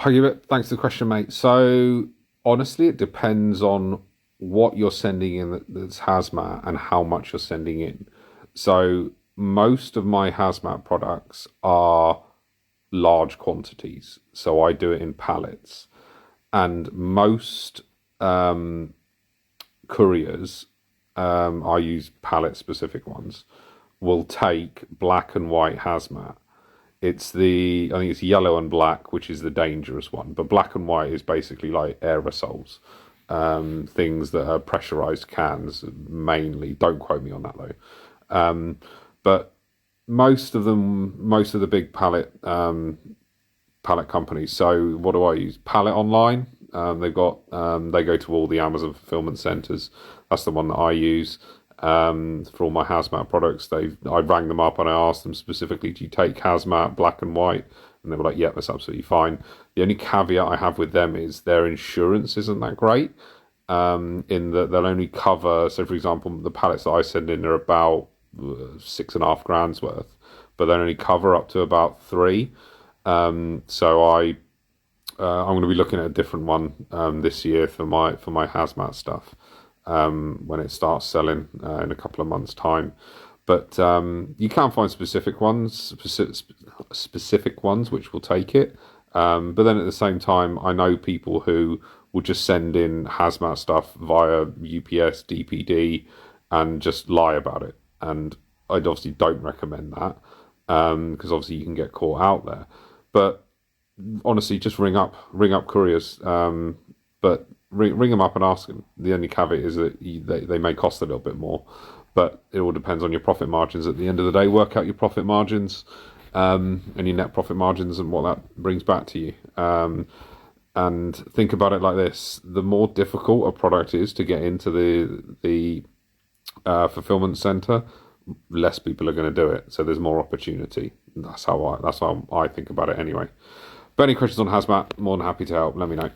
Thanks for the question, mate. So honestly, it depends on what you're sending in that's hazmat and how much you're sending in. So most of my hazmat products are large quantities. So I do it in pallets. And most couriers, I use pallet specific ones, will take black and white hazmat. I think it's yellow and black, which is the dangerous one. But black and white is basically like aerosols, things that are pressurized cans mainly. Don't quote me on that though. But most of the big pallet companies. So what do I use? Pallet Online. They go to all the Amazon fulfillment centers. That's the one that I use for all my hazmat products. I rang them up and I asked them specifically, do you take hazmat black and white? And they were like, yeah, that's absolutely fine. The only caveat I have with them is their insurance isn't that great. In that they'll only cover, so for example, the pallets that I send in are about 6.5 grand's worth, but they only cover up to about three. I'm going to be looking at a different one this year for my hazmat stuff when it starts selling in a couple of months' time. But you can find specific ones which will take it. But then at the same time, I know people who will just send in hazmat stuff via UPS, DPD, and just lie about it. And I obviously don't recommend that because obviously you can get caught out there. But honestly, just ring up couriers, but ring them up and ask them. The only caveat is that they may cost a little bit more, but it all depends on your profit margins. At the end of the day, work out your profit margins and your net profit margins and what that brings back to you. And think about it like this: the more difficult a product is to get into the fulfillment center, less people are going to do it. So there's more opportunity. That's how I think about it anyway. But any questions on hazmat, more than happy to help. Let me know.